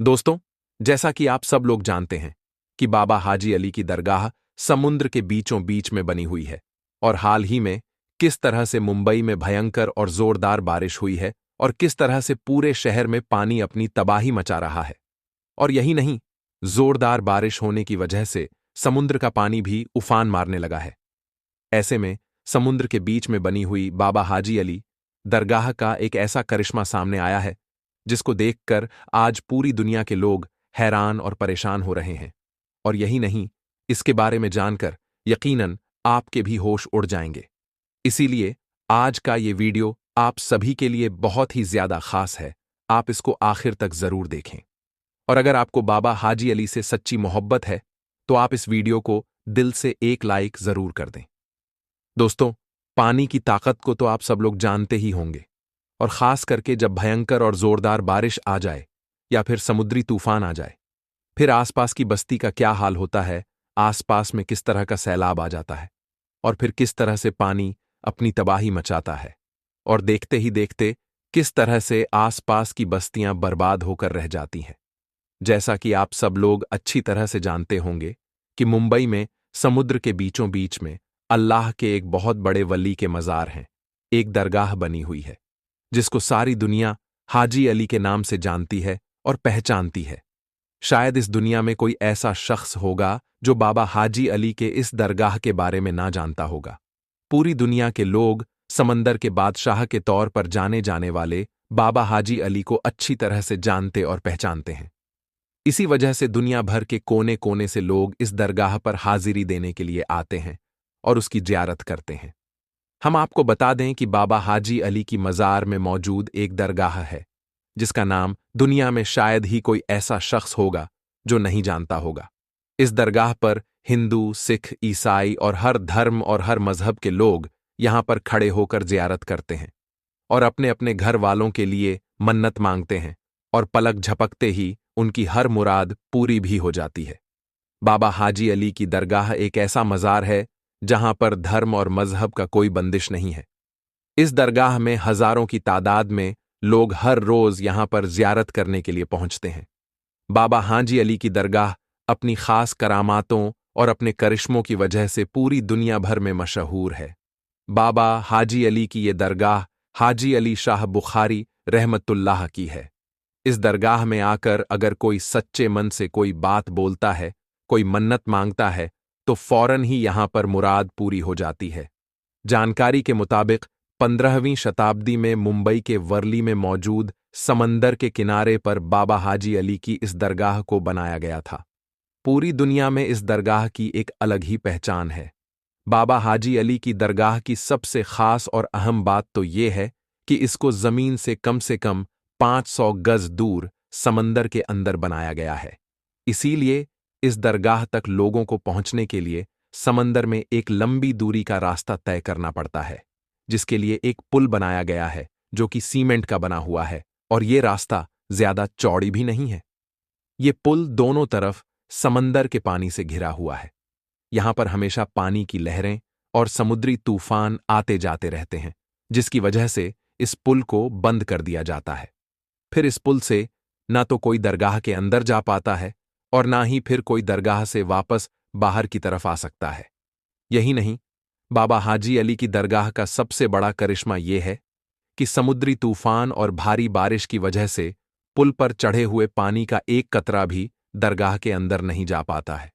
दोस्तों, जैसा कि आप सब लोग जानते हैं कि बाबा हाजी अली की दरगाह समुद्र के बीचों बीच में बनी हुई है और हाल ही में किस तरह से मुंबई में भयंकर और जोरदार बारिश हुई है और किस तरह से पूरे शहर में पानी अपनी तबाही मचा रहा है। और यही नहीं, जोरदार बारिश होने की वजह से समुद्र का पानी भी उफान मारने लगा है। ऐसे में समुद्र के बीच में बनी हुई बाबा हाजी अली दरगाह का एक ऐसा करिश्मा सामने आया है जिसको देखकर आज पूरी दुनिया के लोग हैरान और परेशान हो रहे हैं। और यही नहीं, इसके बारे में जानकर यकीनन आपके भी होश उड़ जाएंगे। इसीलिए आज का ये वीडियो आप सभी के लिए बहुत ही ज्यादा खास है। आप इसको आखिर तक जरूर देखें। और अगर आपको बाबा हाजी अली से सच्ची मोहब्बत है तो आप इस वीडियो को दिल से एक लाइक जरूर कर दें। दोस्तों, पानी की ताकत को तो आप सब लोग जानते ही होंगे, और खास करके जब भयंकर और जोरदार बारिश आ जाए या फिर समुद्री तूफान आ जाए, फिर आसपास की बस्ती का क्या हाल होता है, आसपास में किस तरह का सैलाब आ जाता है और फिर किस तरह से पानी अपनी तबाही मचाता है, और देखते ही देखते किस तरह से आसपास की बस्तियां बर्बाद होकर रह जाती हैं। जैसा कि आप सब लोग अच्छी तरह से जानते होंगे कि मुंबई में समुद्र के बीचों बीच में अल्लाह के एक बहुत बड़े वली के मज़ार हैं, एक दरगाह बनी हुई है जिसको सारी दुनिया हाजी अली के नाम से जानती है और पहचानती है। शायद इस दुनिया में कोई ऐसा शख्स होगा जो बाबा हाजी अली के इस दरगाह के बारे में ना जानता होगा। पूरी दुनिया के लोग समंदर के बादशाह के तौर पर जाने जाने वाले बाबा हाजी अली को अच्छी तरह से जानते और पहचानते हैं। इसी वजह से दुनिया भर के कोने कोने से लोग इस दरगाह पर हाजिरी देने के लिए आते हैं और उसकी ज़ियारत करते हैं। हम आपको बता दें कि बाबा हाजी अली की मज़ार में मौजूद एक दरगाह है जिसका नाम दुनिया में शायद ही कोई ऐसा शख्स होगा जो नहीं जानता होगा। इस दरगाह पर हिंदू, सिख, ईसाई और हर धर्म और हर मजहब के लोग यहां पर खड़े होकर ज़ियारत करते हैं और अपने अपने घर वालों के लिए मन्नत मांगते हैं, और पलक झपकते ही उनकी हर मुराद पूरी भी हो जाती है। बाबा हाजी अली की दरगाह एक ऐसा मज़ार है जहां पर धर्म और मजहब का कोई बंदिश नहीं है। इस दरगाह में हजारों की तादाद में लोग हर रोज यहां पर ज़ियारत करने के लिए पहुंचते हैं। बाबा हाजी अली की दरगाह अपनी खास करामातों और अपने करिश्मों की वजह से पूरी दुनिया भर में मशहूर है। बाबा हाजी अली की ये दरगाह हाजी अली शाह बुखारी रहमतुल्लाह की है। इस दरगाह में आकर अगर कोई सच्चे मन से कोई बात बोलता है, कोई मन्नत मांगता है, तो फौरन ही यहां पर मुराद पूरी हो जाती है। जानकारी के मुताबिक 15वीं शताब्दी में मुंबई के वर्ली में मौजूद समंदर के किनारे पर बाबा हाजी अली की इस दरगाह को बनाया गया था। पूरी दुनिया में इस दरगाह की एक अलग ही पहचान है। बाबा हाजी अली की दरगाह की सबसे खास और अहम बात तो ये है कि इसको जमीन से कम 500 गज दूर समंदर के अंदर बनाया गया है। इसीलिए इस दरगाह तक लोगों को पहुंचने के लिए समंदर में एक लंबी दूरी का रास्ता तय करना पड़ता है, जिसके लिए एक पुल बनाया गया है जो कि सीमेंट का बना हुआ है, और ये रास्ता ज्यादा चौड़ी भी नहीं है। ये पुल दोनों तरफ समंदर के पानी से घिरा हुआ है। यहां पर हमेशा पानी की लहरें और समुद्री तूफान आते जाते रहते हैं, जिसकी वजह से इस पुल को बंद कर दिया जाता है। फिर इस पुल से ना तो कोई दरगाह के अंदर जा पाता है और ना ही फिर कोई दरगाह से वापस बाहर की तरफ आ सकता है। यही नहीं, बाबा हाजी अली की दरगाह का सबसे बड़ा करिश्मा यह है कि समुद्री तूफान और भारी बारिश की वजह से पुल पर चढ़े हुए पानी का एक कतरा भी दरगाह के अंदर नहीं जा पाता है,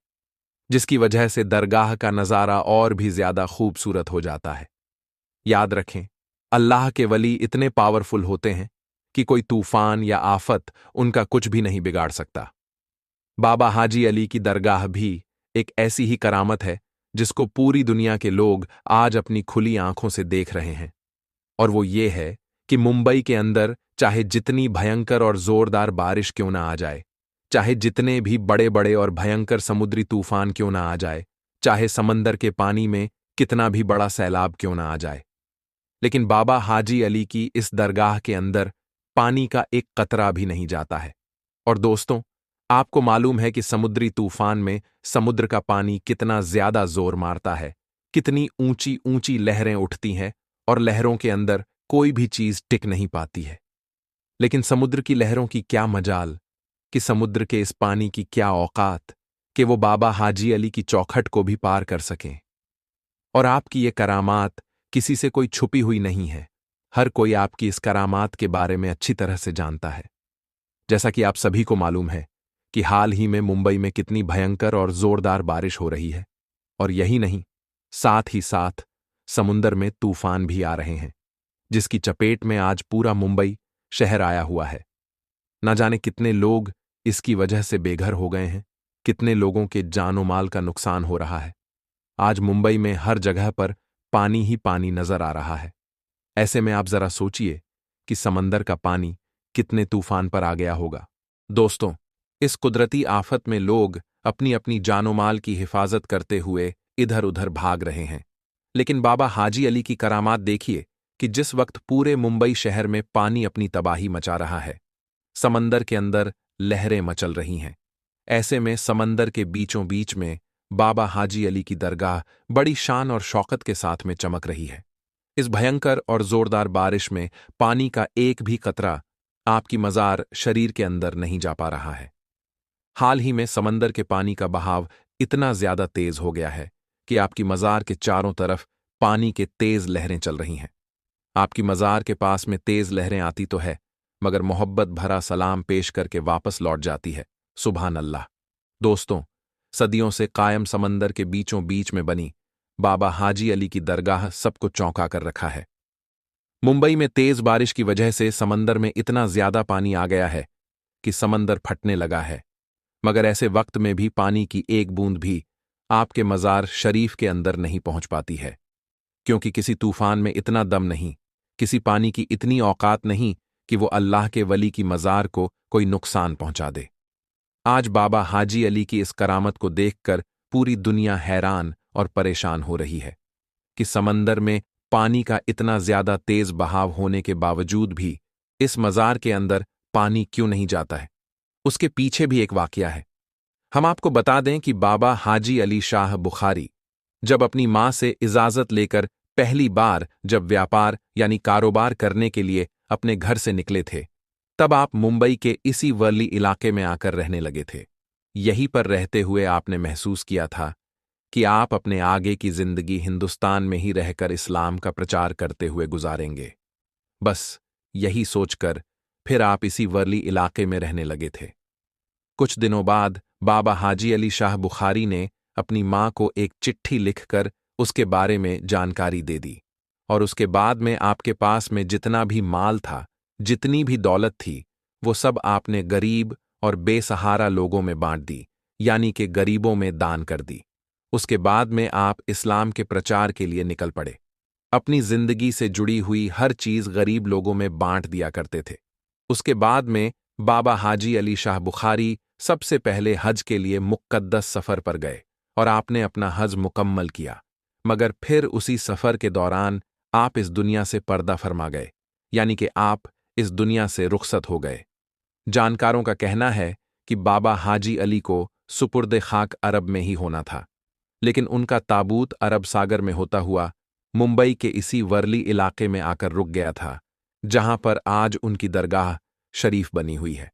जिसकी वजह से दरगाह का नज़ारा और भी ज्यादा खूबसूरत हो जाता है। याद रखें, अल्लाह के वली इतने पावरफुल होते हैं कि कोई तूफान या आफत उनका कुछ भी नहीं बिगाड़ सकता। बाबा हाजी अली की दरगाह भी एक ऐसी ही करामत है जिसको पूरी दुनिया के लोग आज अपनी खुली आंखों से देख रहे हैं, और वो ये है कि मुंबई के अंदर चाहे जितनी भयंकर और जोरदार बारिश क्यों ना आ जाए, चाहे जितने भी बड़े बड़े और भयंकर समुद्री तूफान क्यों ना आ जाए, चाहे समंदर के पानी में कितना भी बड़ा सैलाब क्यों ना आ जाए, लेकिन बाबा हाजी अली की इस दरगाह के अंदर पानी का एक कतरा भी नहीं जाता है। और दोस्तों, आपको मालूम है कि समुद्री तूफान में समुद्र का पानी कितना ज्यादा जोर मारता है, कितनी ऊंची ऊंची लहरें उठती हैं और लहरों के अंदर कोई भी चीज टिक नहीं पाती है। लेकिन समुद्र की लहरों की क्या मजाल कि समुद्र के इस पानी की क्या औकात कि वो बाबा हाजी अली की चौखट को भी पार कर सकें। और आपकी ये करामात किसी से कोई छुपी हुई नहीं है। हर कोई आपकी इस करामात के बारे में अच्छी तरह से जानता है। जैसा कि आप सभी को मालूम है कि हाल ही में मुंबई में कितनी भयंकर और जोरदार बारिश हो रही है। और यही नहीं, साथ ही साथ समुंदर में तूफान भी आ रहे हैं, जिसकी चपेट में आज पूरा मुंबई शहर आया हुआ है। न जाने कितने लोग इसकी वजह से बेघर हो गए हैं, कितने लोगों के जानो माल का नुकसान हो रहा है। आज मुंबई में हर जगह पर पानी ही पानी नजर आ रहा है। ऐसे में आप जरा सोचिए कि समंदर का पानी कितने तूफान पर आ गया होगा। दोस्तों, इस कुदरती आफत में लोग अपनी अपनी जानो माल की हिफाजत करते हुए इधर उधर भाग रहे हैं। लेकिन बाबा हाजी अली की करामात देखिए कि जिस वक्त पूरे मुंबई शहर में पानी अपनी तबाही मचा रहा है, समंदर के अंदर लहरें मचल रही हैं। ऐसे में समंदर के बीचों बीच में बाबा हाजी अली की दरगाह बड़ी शान और शौकत के साथ में चमक रही है। इस भयंकर और जोरदार बारिश में पानी का एक भी कतरा आपकी मजार शरीर के अंदर नहीं जा पा रहा है। हाल ही में समंदर के पानी का बहाव इतना ज्यादा तेज हो गया है कि आपकी मजार के चारों तरफ पानी के तेज लहरें चल रही हैं। आपकी मजार के पास में तेज लहरें आती तो है, मगर मोहब्बत भरा सलाम पेश करके वापस लौट जाती है। सुभान अल्लाह। दोस्तों, सदियों से कायम समंदर के बीचों बीच में बनी बाबा हाजी अली की दरगाह सबको चौंका कर रखा है। मुंबई में तेज बारिश की वजह से समंदर में इतना ज्यादा पानी आ गया है कि समंदर फटने लगा है। मगर ऐसे वक्त में भी पानी की एक बूंद भी आपके मजार शरीफ के अंदर नहीं पहुंच पाती है, क्योंकि किसी तूफान में इतना दम नहीं, किसी पानी की इतनी औकात नहीं कि वो अल्लाह के वली की मजार को कोई नुकसान पहुंचा दे। आज बाबा हाजी अली की इस करामत को देखकर पूरी दुनिया हैरान और परेशान हो रही है कि समंदर में पानी का इतना ज्यादा तेज बहाव होने के बावजूद भी इस मजार के अंदर पानी क्यों नहीं जाता है। उसके पीछे भी एक वाकया है। हम आपको बता दें कि बाबा हाजी अली शाह बुखारी जब अपनी मां से इजाजत लेकर पहली बार जब व्यापार यानी कारोबार करने के लिए अपने घर से निकले थे, तब आप मुंबई के इसी वर्ली इलाके में आकर रहने लगे थे। यहीं पर रहते हुए आपने महसूस किया था कि आप अपने आगे की जिंदगी हिंदुस्तान में ही रहकर इस्लाम का प्रचार करते हुए गुजारेंगे। बस यही सोचकर फिर आप इसी वर्ली इलाके में रहने लगे थे। कुछ दिनों बाद बाबा हाजी अली शाह बुखारी ने अपनी मां को एक चिट्ठी लिखकर उसके बारे में जानकारी दे दी, और उसके बाद में आपके पास में जितना भी माल था, जितनी भी दौलत थी, वो सब आपने गरीब और बेसहारा लोगों में बांट दी, यानी कि गरीबों में दान कर दी। उसके बाद में आप इस्लाम के प्रचार के लिए निकल पड़े। अपनी जिंदगी से जुड़ी हुई हर चीज गरीब लोगों में बांट दिया करते थे। उसके बाद में बाबा हाजी अली शाह बुखारी सबसे पहले हज के लिए मुक़द्दस सफर पर गए और आपने अपना हज मुकम्मल किया। मगर फिर उसी सफर के दौरान आप इस दुनिया से पर्दा फरमा गए, यानी कि आप इस दुनिया से रुखसत हो गए। जानकारों का कहना है कि बाबा हाजी अली को सुपुर्द खाक अरब में ही होना था, लेकिन उनका ताबूत अरब सागर में होता हुआ मुंबई के इसी वर्ली इलाके में आकर रुक गया था, जहां पर आज उनकी दरगाह शरीफ बनी हुई है।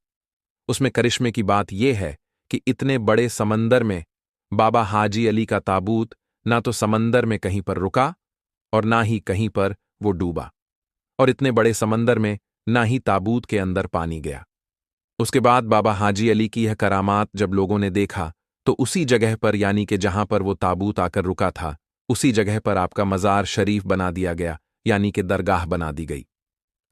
उसमें करिश्मे की बात यह है कि इतने बड़े समंदर में बाबा हाजी अली का ताबूत ना तो समंदर में कहीं पर रुका और ना ही कहीं पर वो डूबा, और इतने बड़े समंदर में ना ही ताबूत के अंदर पानी गया। उसके बाद बाबा हाजी अली की यह करामात जब लोगों ने देखा, तो उसी जगह पर, यानी कि जहां पर वो ताबूत आकर रुका था, उसी जगह पर आपका मजार शरीफ बना दिया गया, यानी कि दरगाह बना दी गई।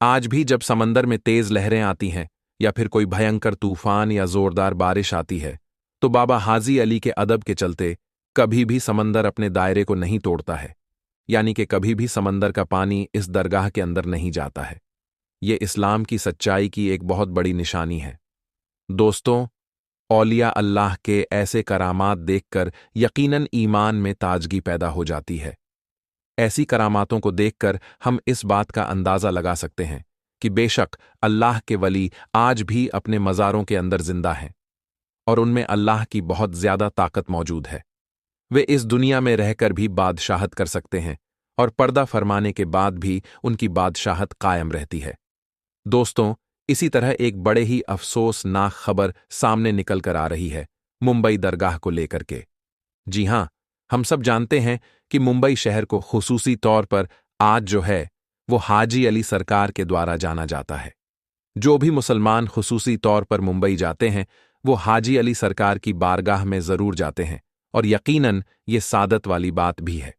आज भी जब समंदर में तेज लहरें आती हैं या फिर कोई भयंकर तूफान या जोरदार बारिश आती है, तो बाबा हाजी अली के अदब के चलते कभी भी समंदर अपने दायरे को नहीं तोड़ता है, यानी कि कभी भी समंदर का पानी इस दरगाह के अंदर नहीं जाता है। ये इस्लाम की सच्चाई की एक बहुत बड़ी निशानी है। दोस्तों, औलिया अल्लाह के ऐसे करामात देखकर यकीनन ईमान में ताजगी पैदा हो जाती है। ऐसी करामातों को देखकर हम इस बात का अंदाजा लगा सकते हैं कि बेशक अल्लाह के वली आज भी अपने मज़ारों के अंदर जिंदा हैं और उनमें अल्लाह की बहुत ज्यादा ताकत मौजूद है। वे इस दुनिया में रहकर भी बादशाहत कर सकते हैं और पर्दा फरमाने के बाद भी उनकी बादशाहत कायम रहती है। दोस्तों, इसी तरह एक बड़े ही अफसोसनाक खबर सामने निकल कर आ रही है मुंबई दरगाह को लेकर के। जी हां, हम सब जानते हैं कि मुंबई शहर को खुसूसी तौर पर आज जो है वो हाजी अली सरकार के द्वारा जाना जाता है। जो भी मुसलमान खुसूसी तौर पर मुंबई जाते हैं वो हाजी अली सरकार की बारगाह में जरूर जाते हैं, और यकीनन ये सादत वाली बात भी है,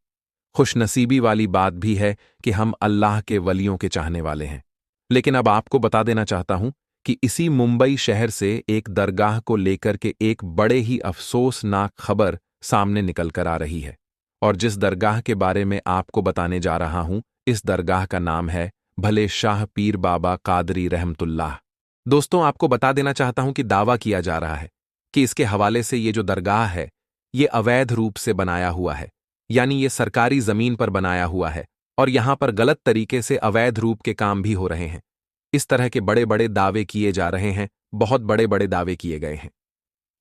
खुशनसीबी वाली बात भी है कि हम अल्लाह के वलियों के चाहने वाले हैं। लेकिन अब आपको बता देना चाहता हूं कि इसी मुंबई शहर से एक दरगाह को लेकर के एक बड़े ही अफसोसनाक खबर सामने निकल कर आ रही है, और जिस दरगाह के बारे में आपको बताने जा रहा हूं इस दरगाह का नाम है भले शाह पीर बाबा कादरी रहमतुल्लाह। दोस्तों, आपको बता देना चाहता हूं कि दावा किया जा रहा है कि इसके हवाले से ये जो दरगाह है ये अवैध रूप से बनाया हुआ है, यानी ये सरकारी जमीन पर बनाया हुआ है और यहां पर गलत तरीके से अवैध रूप के काम भी हो रहे हैं। इस तरह के बड़े बड़े दावे किए जा रहे हैं, बहुत बड़े बड़े दावे किए गए हैं।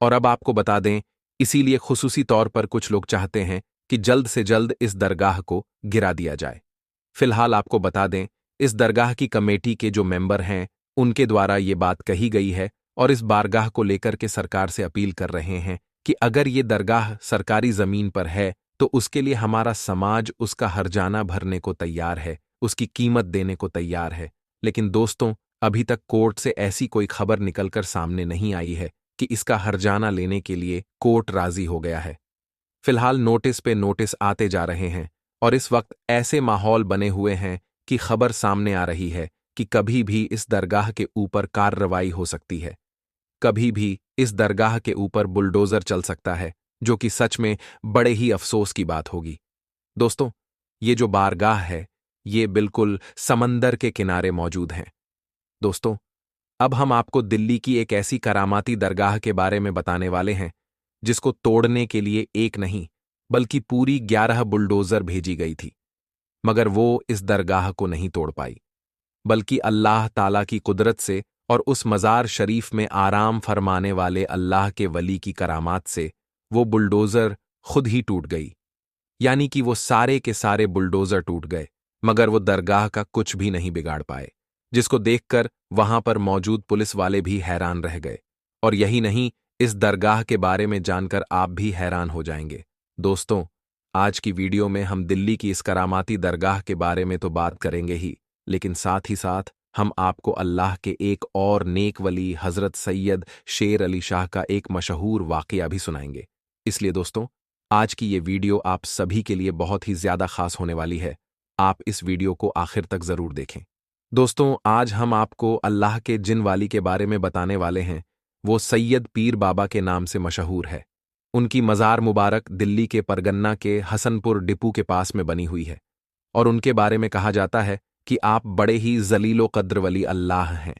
और अब आपको बता दें, इसीलिए खुसूसी तौर पर कुछ लोग चाहते हैं कि जल्द से जल्द इस दरगाह को गिरा दिया जाए। फिलहाल आपको बता दें, इस दरगाह की कमेटी के जो मेंबर हैं उनके द्वारा ये बात कही गई है और इस बारगाह को लेकर के सरकार से अपील कर रहे हैं कि अगर ये दरगाह सरकारी जमीन पर है तो उसके लिए हमारा समाज उसका हर्जाना भरने को तैयार है, उसकी कीमत देने को तैयार है। लेकिन दोस्तों, अभी तक कोर्ट से ऐसी कोई खबर निकलकर सामने नहीं आई है कि इसका हर्जाना लेने के लिए कोर्ट राजी हो गया है। फिलहाल नोटिस पे नोटिस आते जा रहे हैं और इस वक्त ऐसे माहौल बने हुए हैं कि खबर सामने आ रही है कि कभी भी इस दरगाह के ऊपर कार्रवाई हो सकती है, कभी भी इस दरगाह के ऊपर बुलडोजर चल सकता है, जो कि सच में बड़े ही अफसोस की बात होगी। दोस्तों, ये जो बारगाह है ये बिल्कुल समंदर के किनारे मौजूद है। दोस्तों, अब हम आपको दिल्ली की एक ऐसी करामाती दरगाह के बारे में बताने वाले हैं जिसको तोड़ने के लिए एक नहीं बल्कि पूरी 11 बुलडोजर भेजी गई थी, मगर वो इस दरगाह को नहीं तोड़ पाई, बल्कि अल्लाह ताला की कुदरत से और उस मज़ार शरीफ में आराम फरमाने वाले अल्लाह के वली की करामात से वो बुलडोजर खुद ही टूट गई। यानी कि वो सारे के सारे बुलडोजर टूट गए, मगर वो दरगाह का कुछ भी नहीं बिगाड़ पाए, जिसको देखकर वहां पर मौजूद पुलिस वाले भी हैरान रह गए। और यही नहीं, इस दरगाह के बारे में जानकर आप भी हैरान हो जाएंगे। दोस्तों, आज की वीडियो में हम दिल्ली की इस करामाती दरगाह के बारे में तो बात करेंगे ही, लेकिन साथ ही साथ हम आपको अल्लाह के एक और नेक वली हजरत सैयद शेर अली शाह का एक मशहूर वाकया भी सुनाएंगे। इसलिए दोस्तों, आज की ये वीडियो आप सभी के लिए बहुत ही ज्यादा खास होने वाली है। आप इस वीडियो को आखिर तक जरूर देखें। दोस्तों, आज हम आपको अल्लाह के जिन वाली के बारे में बताने वाले हैं। वो सैयद पीर बाबा के नाम से मशहूर है। उनकी मज़ार मुबारक दिल्ली के परगन्ना के हसनपुर डिपू के पास में बनी हुई है और उनके बारे में कहा जाता है कि आप बड़े ही जलीलो कद्र वली अल्लाह हैं।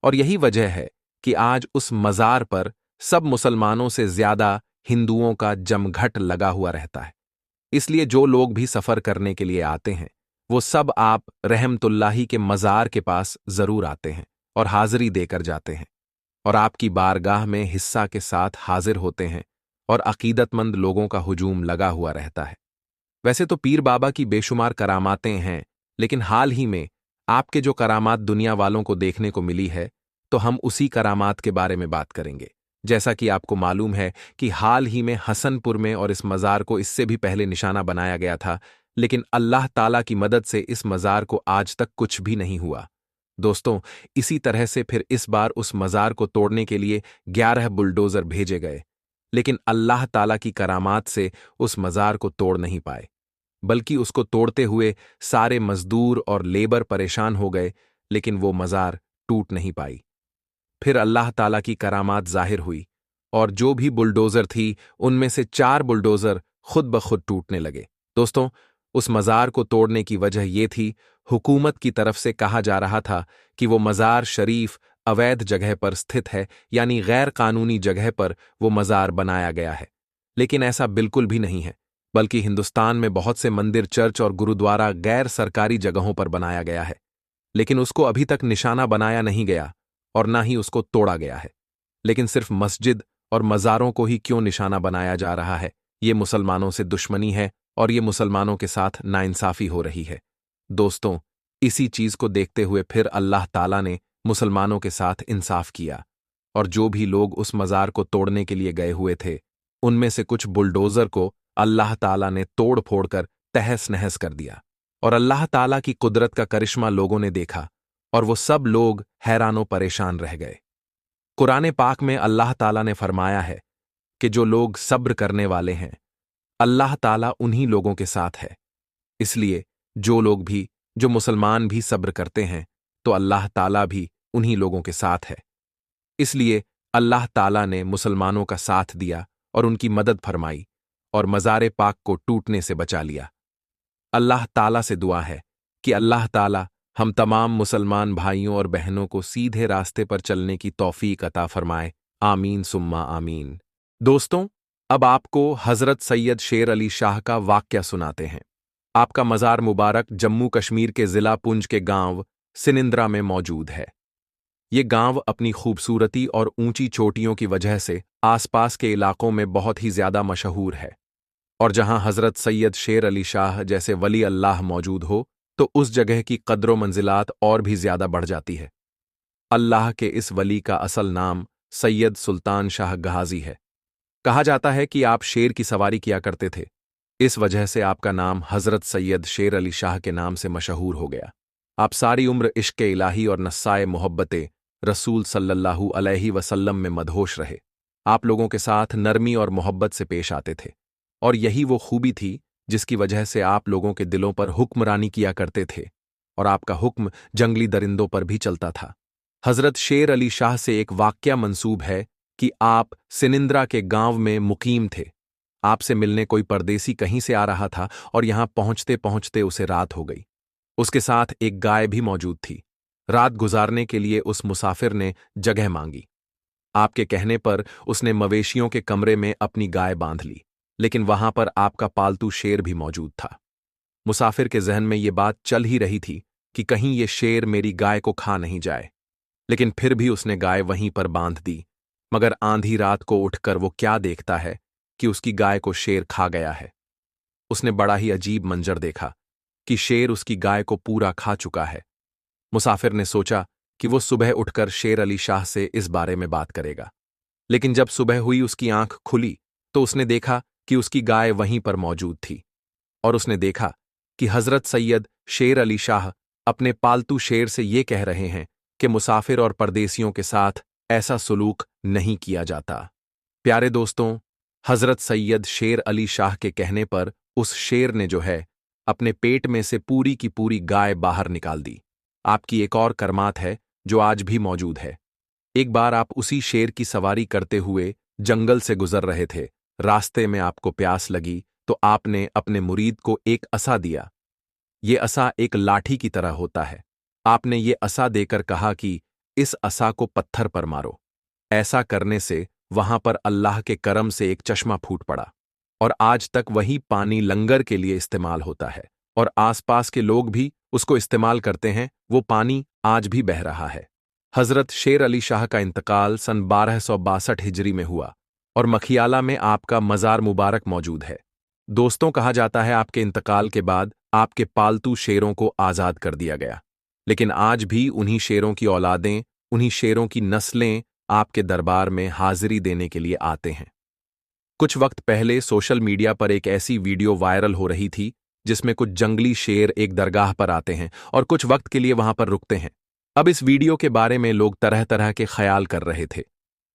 और यही वजह है कि आज उस मज़ार पर सब मुसलमानों से ज्यादा हिंदुओं का जमघट लगा हुआ रहता है। इसलिए जो लोग भी सफ़र करने के लिए आते हैं वो सब आप रहमतुल्लाही के मज़ार के पास जरूर आते हैं और हाजिरी देकर जाते हैं और आपकी बारगाह में हिस्सा के साथ हाजिर होते हैं और अकीदतमंद लोगों का हुजूम लगा हुआ रहता है। वैसे तो पीर बाबा की बेशुमार करामातें हैं, लेकिन हाल ही में आपके जो करामात दुनिया वालों को देखने को मिली है तो हम उसी करामात के बारे में बात करेंगे। जैसा कि आपको मालूम है कि हाल ही में हसनपुर में और इस मज़ार को इससे भी पहले निशाना बनाया गया था, लेकिन अल्लाह ताला की मदद से इस मज़ार को आज तक कुछ भी नहीं हुआ। दोस्तों, इसी तरह से फिर इस बार उस मज़ार को तोड़ने के लिए 11 बुलडोजर भेजे गए, लेकिन अल्लाह ताला की करामात से उस मज़ार को तोड़ नहीं पाए, बल्कि उसको तोड़ते हुए सारे मजदूर और लेबर परेशान हो गए, लेकिन वो मज़ार टूट नहीं पाई। फिर अल्लाह ताला की करामात जाहिर हुई और जो भी बुलडोजर थी उनमें से 4 बुलडोजर खुद ब खुद टूटने लगे। दोस्तों, उस मज़ार को तोड़ने की वजह यह थी, हुकूमत की तरफ से कहा जा रहा था कि वो मज़ार शरीफ अवैध जगह पर स्थित है, यानी गैर कानूनी जगह पर वो मज़ार बनाया गया है। लेकिन ऐसा बिल्कुल भी नहीं है, बल्कि हिंदुस्तान में बहुत से मंदिर, चर्च और गुरुद्वारा गैर सरकारी जगहों पर बनाया गया है, लेकिन उसको अभी तक निशाना बनाया नहीं गया और ना ही उसको तोड़ा गया है। लेकिन सिर्फ मस्जिद और मज़ारों को ही क्यों निशाना बनाया जा रहा है? ये मुसलमानों से दुश्मनी है और ये मुसलमानों के साथ नाइंसाफी हो रही है। दोस्तों, इसी चीज को देखते हुए फिर अल्लाह ताला ने मुसलमानों के साथ इंसाफ किया, और जो भी लोग उस मजार को तोड़ने के लिए गए हुए थे, उनमें से कुछ बुलडोजर को अल्लाह ताला ने तोड़ फोड़ कर तहस नहस कर दिया। और अल्लाह ताला की कुदरत का करिश्मा लोगों ने देखा, और वो सब लोग हैरानो परेशान रह गए। कुरान पाक में अल्लाह ताला ने फरमाया है कि जो लोग सब्र करने वाले हैं, अल्लाह ताला उन्हीं लोगों के साथ है। इसलिए जो लोग भी, जो मुसलमान भी सब्र करते हैं, तो अल्लाह ताला भी उन्हीं लोगों के साथ है। इसलिए अल्लाह ताला ने मुसलमानों का साथ दिया और उनकी मदद फरमाई और मज़ार पाक को टूटने से बचा लिया। अल्लाह ताला से दुआ है कि अल्लाह ताला हम तमाम मुसलमान भाइयों और बहनों को सीधे रास्ते पर चलने की तौफीक अता फरमाए। आमीन सुम्मा आमीन। दोस्तों, अब आपको हज़रत सैयद शेर अली शाह का वाक़या सुनाते हैं। आपका मज़ार मुबारक जम्मू कश्मीर के ज़िला पुंछ के गांव सिनिंद्रा में मौजूद है। ये गांव अपनी खूबसूरती और ऊंची चोटियों की वजह से आसपास के इलाकों में बहुत ही ज्यादा मशहूर है, और जहां हज़रत सैयद शेर अली शाह जैसे वली अल्लाह मौजूद हो, तो उस जगह की कद्र मंजिलात और भी ज्यादा बढ़ जाती है। अल्लाह के इस वली का असल नाम सैयद सुल्तान शाह गहाजी है। कहा जाता है कि आप शेर की सवारी किया करते थे, इस वजह से आपका नाम हज़रत सैयद शेर अली शाह के नाम से मशहूर हो गया। आप सारी उम्र इश्क इलाही और नस्साए मोहब्बते रसूल सल्लल्लाहु अलैहि वसल्लम में मदहोश रहे। आप लोगों के साथ नरमी और मोहब्बत से पेश आते थे, और यही वो खूबी थी जिसकी वजह से आप लोगों के दिलों पर हुक्मरानी किया करते थे, और आपका हुक्म जंगली दरिंदों पर भी चलता था। हज़रत शेर अली शाह से एक वाक़या मंसूब है कि आप सिनिंद्रा के गांव में मुकीम थे। आपसे मिलने कोई परदेसी कहीं से आ रहा था, और यहां पहुंचते पहुंचते उसे रात हो गई। उसके साथ एक गाय भी मौजूद थी। रात गुजारने के लिए उस मुसाफिर ने जगह मांगी। आपके कहने पर उसने मवेशियों के कमरे में अपनी गाय बांध ली, लेकिन वहां पर आपका पालतू शेर भी मौजूद था। मुसाफिर के जहन में ये बात चल ही रही थी कि कहीं ये शेर मेरी गाय को खा नहीं जाए, लेकिन फिर भी उसने गाय वहीं पर बांध दी। मगर आंधी रात को उठकर वो क्या देखता है कि उसकी गाय को शेर खा गया है। उसने बड़ा ही अजीब मंजर देखा कि शेर उसकी गाय को पूरा खा चुका है। मुसाफिर ने सोचा कि वो सुबह उठकर शेर अली शाह से इस बारे में बात करेगा, लेकिन जब सुबह हुई उसकी आंख खुली तो उसने देखा कि उसकी गाय वहीं पर मौजूद थी, और उसने देखा कि हज़रत सैयद शेर अली शाह अपने पालतू शेर से ये कह रहे हैं कि मुसाफिर और परदेसियों के साथ ऐसा सुलूक नहीं किया जाता। प्यारे दोस्तों, हज़रत सैयद शेर अली शाह के कहने पर उस शेर ने जो है अपने पेट में से पूरी की पूरी गाय बाहर निकाल दी। आपकी एक और करमात है जो आज भी मौजूद है। एक बार आप उसी शेर की सवारी करते हुए जंगल से गुजर रहे थे। रास्ते में आपको प्यास लगी तो आपने अपने मुरीद को एक असा दिया। ये असा एक लाठी की तरह होता है। आपने ये असा देकर कहा कि इस असा को पत्थर पर मारो। ऐसा करने से वहां पर अल्लाह के करम से एक चश्मा फूट पड़ा, और आज तक वही पानी लंगर के लिए इस्तेमाल होता है, और आसपास के लोग भी उसको इस्तेमाल करते हैं। वो पानी आज भी बह रहा है। हज़रत शेर अली शाह का इंतकाल सन 1262 हिजरी में हुआ, और मखियाला में आपका मज़ार मुबारक मौजूद है। दोस्तों, कहा जाता है आपके इंतकाल के बाद आपके पालतू शेरों को आज़ाद कर दिया गया, लेकिन आज भी उन्हीं शेरों की औलादें, उन्हीं शेरों की नस्लें आपके दरबार में हाजिरी देने के लिए आते हैं। कुछ वक्त पहले सोशल मीडिया पर एक ऐसी वीडियो वायरल हो रही थी जिसमें कुछ जंगली शेर एक दरगाह पर आते हैं और कुछ वक्त के लिए वहां पर रुकते हैं। अब इस वीडियो के बारे में लोग तरह तरह के ख्याल कर रहे थे।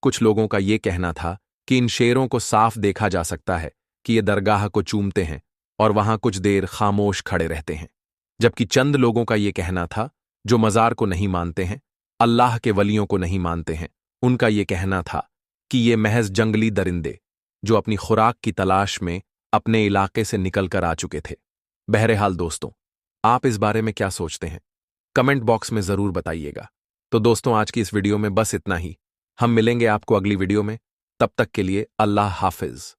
कुछ लोगों का ये कहना था कि इन शेरों को साफ देखा जा सकता है कि ये दरगाह को चूमते हैं और वहां कुछ देर खामोश खड़े रहते हैं, जबकि चंद लोगों का ये कहना था जो मज़ार को नहीं मानते हैं, अल्लाह के वलियों को नहीं मानते हैं, उनका ये कहना था कि ये महज जंगली दरिंदे जो अपनी खुराक की तलाश में अपने इलाके से निकल कर आ चुके थे। बहरहाल दोस्तों, आप इस बारे में क्या सोचते हैं? कमेंट बॉक्स में जरूर बताइएगा। तो दोस्तों, आज की इस वीडियो में बस इतना ही। हम मिलेंगे आपको अगली वीडियो में। तब तक के लिए अल्लाह हाफिज।